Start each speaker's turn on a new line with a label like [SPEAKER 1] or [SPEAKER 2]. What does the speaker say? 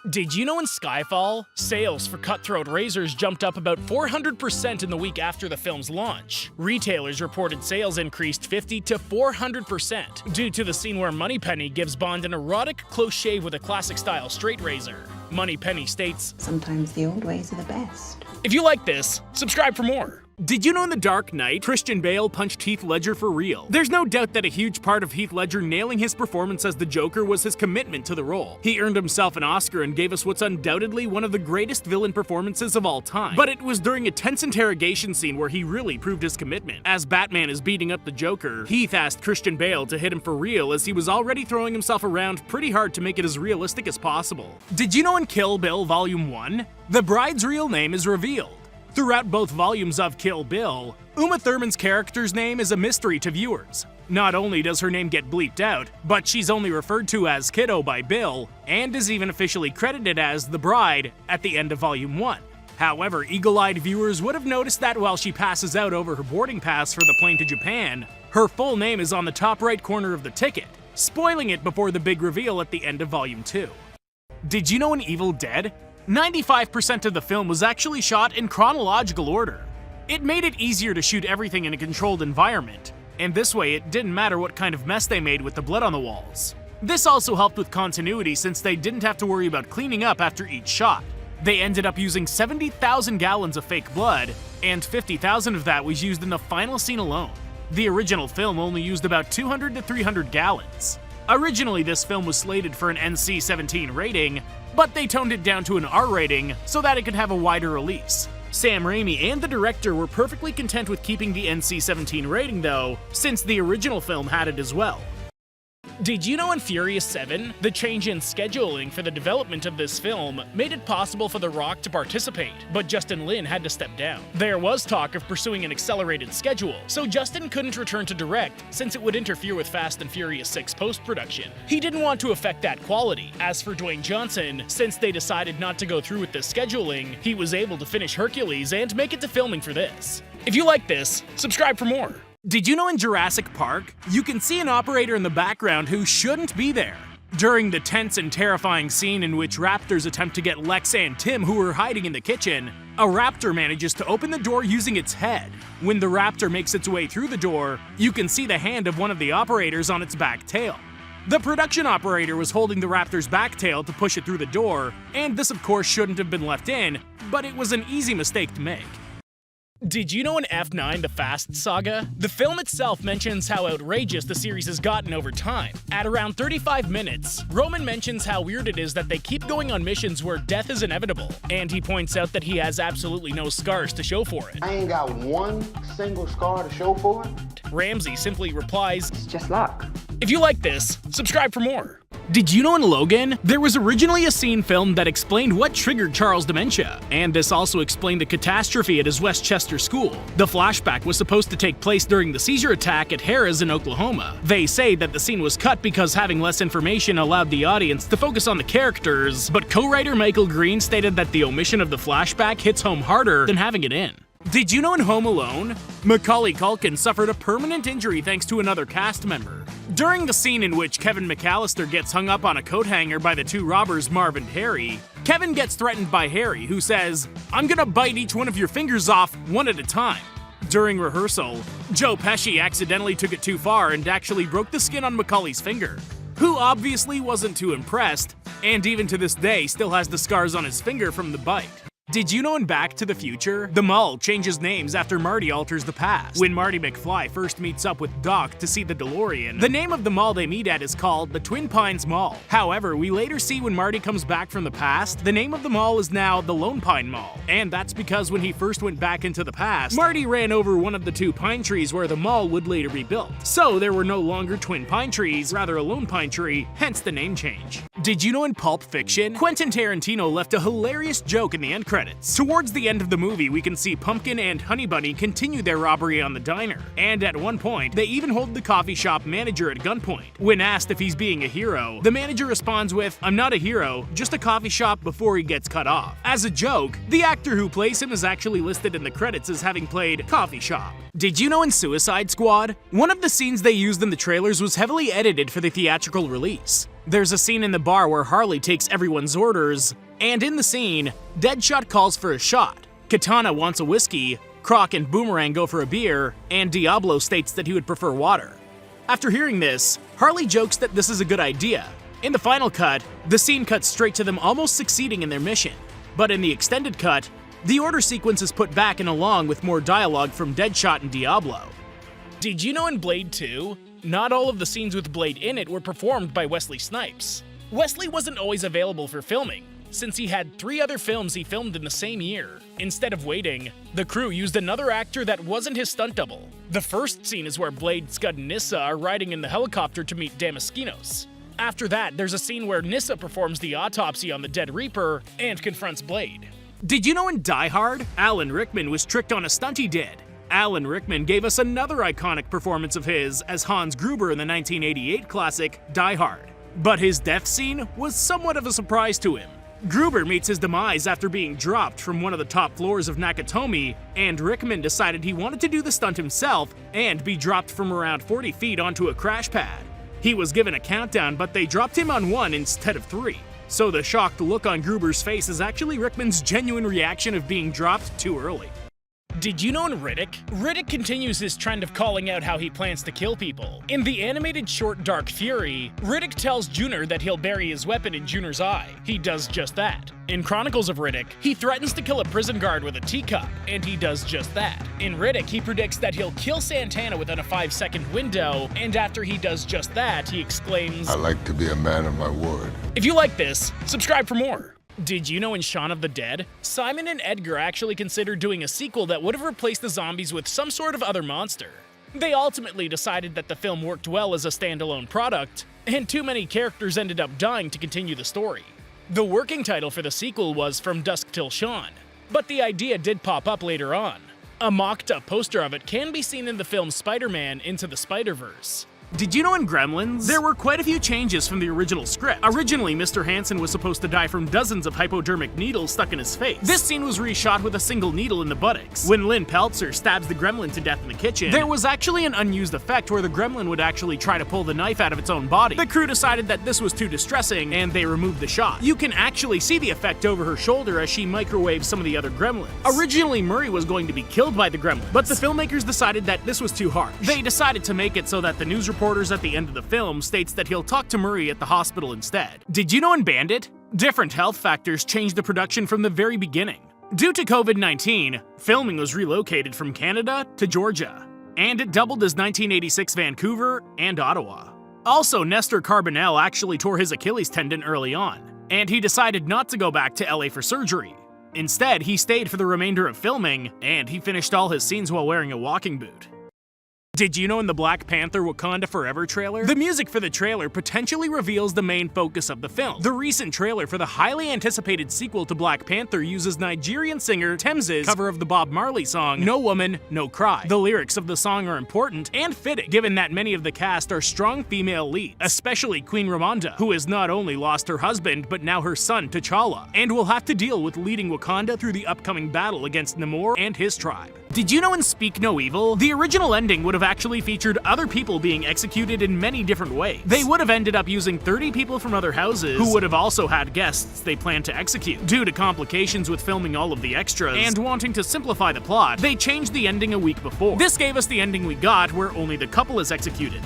[SPEAKER 1] Did you know in Skyfall, sales for cutthroat razors jumped up about 400% in the week after the film's launch? Retailers reported sales increased 50 to 400% due to the scene where Moneypenny gives Bond an erotic close shave with a classic-style straight razor. Moneypenny states,
[SPEAKER 2] "Sometimes the old ways are the best."
[SPEAKER 1] If you like this, subscribe for more. Did you know in The Dark Knight, Christian Bale punched Heath Ledger for real? There's no doubt that a huge part of Heath Ledger nailing his performance as the Joker was his commitment to the role. He earned himself an Oscar and gave us what's undoubtedly one of the greatest villain performances of all time. But it was during a tense interrogation scene where he really proved his commitment. As Batman is beating up the Joker, Heath asked Christian Bale to hit him for real as he was already throwing himself around pretty hard to make it as realistic as possible. Did you know in Kill Bill Volume 1, the bride's real name is revealed? Throughout both volumes of Kill Bill, Uma Thurman's character's name is a mystery to viewers. Not only does her name get bleeped out, but she's only referred to as Kiddo by Bill, and is even officially credited as the bride at the end of Volume 1. However, eagle-eyed viewers would have noticed that while she passes out over her boarding pass for the plane to Japan, her full name is on the top right corner of the ticket, spoiling it before the big reveal at the end of Volume 2. Did you know in Evil Dead, 95% of the film was actually shot in chronological order? It made it easier to shoot everything in a controlled environment, and this way it didn't matter what kind of mess they made with the blood on the walls. This also helped with continuity since they didn't have to worry about cleaning up after each shot. They ended up using 70,000 gallons of fake blood, and 50,000 of that was used in the final scene alone. The original film only used about 200 to 300 gallons. Originally, this film was slated for an NC-17 rating, but they toned it down to an R rating so that it could have a wider release. Sam Raimi and the director were perfectly content with keeping the NC-17 rating though, since the original film had it as well. Did you know in Furious 7, the change in scheduling for the development of this film made it possible for The Rock to participate, but Justin Lin had to step down. There was talk of pursuing an accelerated schedule, so Justin couldn't return to direct since it would interfere with Fast and Furious 6 post-production. He didn't want to affect that quality. As for Dwayne Johnson, since they decided not to go through with the scheduling, he was able to finish Hercules and make it to filming for this. If you like this, subscribe for more. Did you know in Jurassic Park, you can see an operator in the background who shouldn't be there? During the tense and terrifying scene in which raptors attempt to get Lex and Tim, who are hiding in the kitchen, a raptor manages to open the door using its head. When the raptor makes its way through the door, you can see the hand of one of the operators on its back tail. The production operator was holding the raptor's back tail to push it through the door, and this of course shouldn't have been left in, but it was an easy mistake to make. Did you know in F9 The Fast Saga? The film itself mentions how outrageous the series has gotten over time. At around 35 minutes, Roman mentions how weird it is that they keep going on missions where death is inevitable, and he points out that he has absolutely no scars to show for it.
[SPEAKER 3] I ain't got one single scar to show for it.
[SPEAKER 1] Ramsey simply replies,
[SPEAKER 2] It's just luck.
[SPEAKER 1] If you like this, subscribe for more. Did you know in Logan, there was originally a scene filmed that explained what triggered Charles' dementia, and this also explained the catastrophe at his Westchester school. The flashback was supposed to take place during the seizure attack at Harrah's in Oklahoma. They say that the scene was cut because having less information allowed the audience to focus on the characters, but co-writer Michael Green stated that the omission of the flashback hits home harder than having it in. Did you know in Home Alone, Macaulay Culkin suffered a permanent injury thanks to another cast member? During the scene in which Kevin McAllister gets hung up on a coat hanger by the two robbers Marv and Harry, Kevin gets threatened by Harry, who says, "I'm gonna bite each one of your fingers off one at a time." During rehearsal, Joe Pesci accidentally took it too far and actually broke the skin on Macaulay's finger, who obviously wasn't too impressed, and even to this day still has the scars on his finger from the bite. Did you know in Back to the Future, the mall changes names after Marty alters the past? When Marty McFly first meets up with Doc to see the DeLorean, the name of the mall they meet at is called the Twin Pines Mall. However, we later see when Marty comes back from the past, the name of the mall is now the Lone Pine Mall. And that's because when he first went back into the past, Marty ran over one of the two pine trees where the mall would later be built. So there were no longer twin pine trees, rather a lone pine tree, hence the name change. Did you know in Pulp Fiction, Quentin Tarantino left a hilarious joke in the end credits? Towards the end of the movie, we can see Pumpkin and Honey Bunny continue their robbery on the diner, and at one point, they even hold the coffee shop manager at gunpoint. When asked if he's being a hero, the manager responds with, "I'm not a hero, just a coffee shop," before he gets cut off. As a joke, the actor who plays him is actually listed in the credits as having played Coffee Shop. Did you know in Suicide Squad, one of the scenes they used in the trailers was heavily edited for the theatrical release? There's a scene in the bar where Harley takes everyone's orders, and in the scene, Deadshot calls for a shot. Katana wants a whiskey, Croc and Boomerang go for a beer, and Diablo states that he would prefer water. After hearing this, Harley jokes that this is a good idea. In the final cut, the scene cuts straight to them almost succeeding in their mission. But in the extended cut, the order sequence is put back and along with more dialogue from Deadshot and Diablo. Did you know in Blade 2, not all of the scenes with Blade in it were performed by Wesley Snipes? Wesley wasn't always available for filming, since he had 3 other films he filmed in the same year. Instead of waiting, the crew used another actor that wasn't his stunt double. The first scene is where Blade, Scud, and Nyssa are riding in the helicopter to meet Damaskinos. After that, there's a scene where Nyssa performs the autopsy on the dead Reaper and confronts Blade. Did you know in Die Hard, Alan Rickman was tricked on a stunt he did? Alan Rickman gave us another iconic performance of his as Hans Gruber in the 1988 classic Die Hard. But his death scene was somewhat of a surprise to him. Gruber meets his demise after being dropped from one of the top floors of Nakatomi, and Rickman decided he wanted to do the stunt himself and be dropped from around 40 feet onto a crash pad. He was given a countdown, but they dropped him on 1 instead of 3. So the shocked look on Gruber's face is actually Rickman's genuine reaction of being dropped too early. Did you know in Riddick continues his trend of calling out how he plans to kill people. In the animated short Dark Fury, Riddick tells Junior that he'll bury his weapon in Junior's eye. He does just that. In Chronicles of Riddick, he threatens to kill a prison guard with a teacup, and he does just that. In Riddick, he predicts that he'll kill Santana within a 5-second window, and after he does just that, he exclaims,
[SPEAKER 4] "I like to be a man of my word."
[SPEAKER 1] If you like this, subscribe for more. Did you know in Shaun of the Dead, Simon and Edgar actually considered doing a sequel that would have replaced the zombies with some sort of other monster? They ultimately decided that the film worked well as a standalone product, and too many characters ended up dying to continue the story. The working title for the sequel was From Dusk Till Dawn, but the idea did pop up later on. A mocked-up poster of it can be seen in the film Spider-Man Into the Spider-Verse. Did you know in Gremlins, there were quite a few changes from the original script? Originally, Mr. Hansen was supposed to die from dozens of hypodermic needles stuck in his face. This scene was reshot with a single needle in the buttocks. When Lynn Peltzer stabs the gremlin to death in the kitchen, there was actually an unused effect where the gremlin would actually try to pull the knife out of its own body. The crew decided that this was too distressing, and they removed the shot. You can actually see the effect over her shoulder as she microwaves some of the other gremlins. Originally, Murray was going to be killed by the gremlins, but the filmmakers decided that this was too harsh. They decided to make it so that the news reporters at the end of the film states that he'll talk to Murray at the hospital instead. Did you know in Bandit, different health factors changed the production from the very beginning? Due to COVID-19, filming was relocated from Canada to Georgia, and it doubled as 1986 Vancouver and Ottawa. Also, Nestor Carbonell actually tore his Achilles tendon early on, and he decided not to go back to LA for surgery. Instead, he stayed for the remainder of filming, and he finished all his scenes while wearing a walking boot. Did you know in the Black Panther Wakanda Forever trailer, the music for the trailer potentially reveals the main focus of the film? The recent trailer for the highly anticipated sequel to Black Panther uses Nigerian singer Temz's cover of the Bob Marley song No Woman, No Cry. The lyrics of the song are important and fitting, given that many of the cast are strong female leads, especially Queen Ramonda, who has not only lost her husband but now her son T'Challa, and will have to deal with leading Wakanda through the upcoming battle against Namor and his tribe. Did you know in Speak No Evil, the original ending would have actually featured other people being executed in many different ways? They would have ended up using 30 people from other houses who would have also had guests they planned to execute. Due to complications with filming all of the extras and wanting to simplify the plot, they changed the ending a week before. This gave us the ending we got where only the couple is executed.